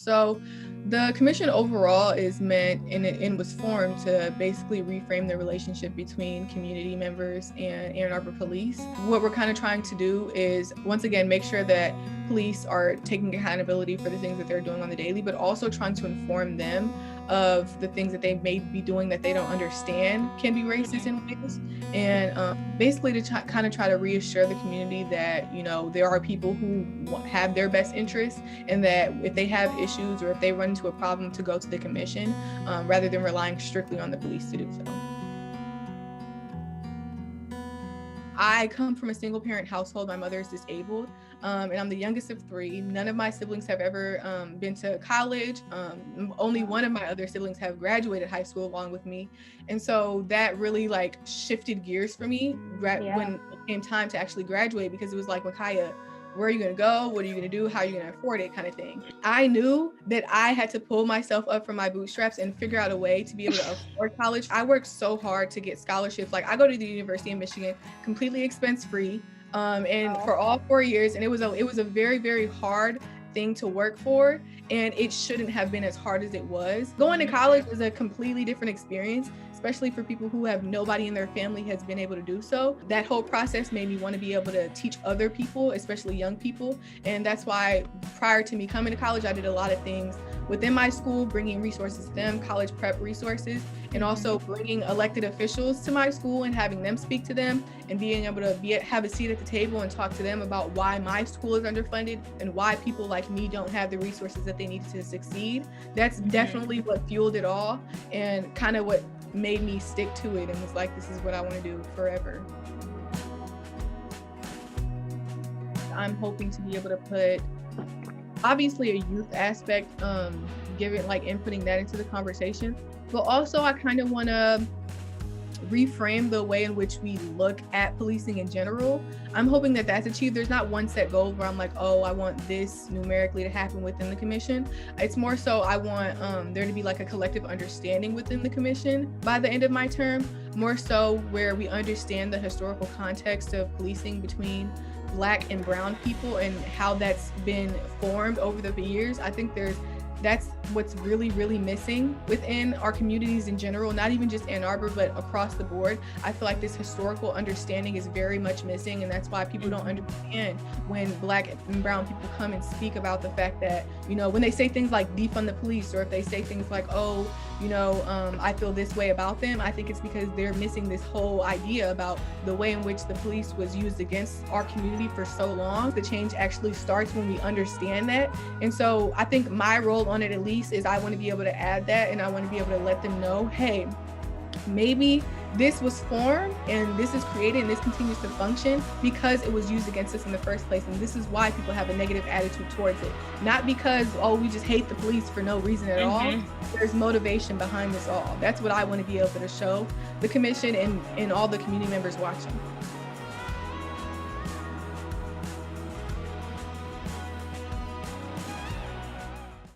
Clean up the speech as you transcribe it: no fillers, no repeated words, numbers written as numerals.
So the commission overall is meant and was formed to basically reframe the relationship between community members and Ann Arbor police. What we're kind of trying to do is, once again, make sure that police are taking accountability for the things that they're doing on the daily, but also trying to inform them of the things that they may be doing that they don't understand can be racist in ways. And basically to kind of try to reassure the community that, you know, there are people who have their best interests, and that if they have issues or if they run into a problem, to go to the commission rather than relying strictly on the police to do so. I come from a single parent household. My mother is disabled, and I'm the youngest of three. None of my siblings have ever been to college. Only one of my other siblings have graduated high school along with me. And so that really like shifted gears for me when it came time to actually graduate, because it was like, Makiah, where are you going to go? What are you going to do? How are you going to afford it, kind of thing. I knew that I had to pull myself up from my bootstraps and figure out a way to be able to afford college. I worked so hard to get scholarships. Like, I go to the University of Michigan completely expense free, and for all 4 years. And it was a very, very hard thing to work for, and it shouldn't have been as hard as it was. Going to college was a completely different experience, especially for people who have nobody in their family has been able to do so. That whole process made me want to be able to teach other people, especially young people. And that's why prior to me coming to college, I did a lot of things within my school, bringing resources to them, college prep resources, and also bringing elected officials to my school and having them speak to them, and being able to have a seat at the table and talk to them about why my school is underfunded and why people like me don't have the resources that they need to succeed. That's definitely what fueled it all, and kind of what made me stick to it and was like, this is what I want to do forever. I'm hoping to be able to put obviously a youth aspect, giving like inputting that into the conversation, but also I kind of want to reframe the way in which we look at policing in general. I'm hoping that that's achieved. There's not one set goal where I'm like, oh, I want this numerically to happen within the commission. It's more so I want there to be like a collective understanding within the commission by the end of my term, more so where we understand the historical context of policing between Black and brown people and how that's been formed over the years. I think that's what's really, really missing within our communities in general, not even just Ann Arbor, but across the board. I feel like this historical understanding is very much missing, and that's why people don't understand when Black and brown people come and speak about the fact that, you know, when they say things like defund the police, or if they say things like, oh, you know, I feel this way about them, I think it's because they're missing this whole idea about the way in which the police was used against our community for so long. The change actually starts when we understand that. And so I think my role on it, at least, is I want to be able to add that, and I want to be able to let them know, hey, maybe this was formed and this is created and this continues to function because it was used against us in the first place. And this is why people have a negative attitude towards it. Not because, oh, we just hate the police for no reason at all. There's motivation behind this all. That's what I want to be able to show the commission and all the community members watching.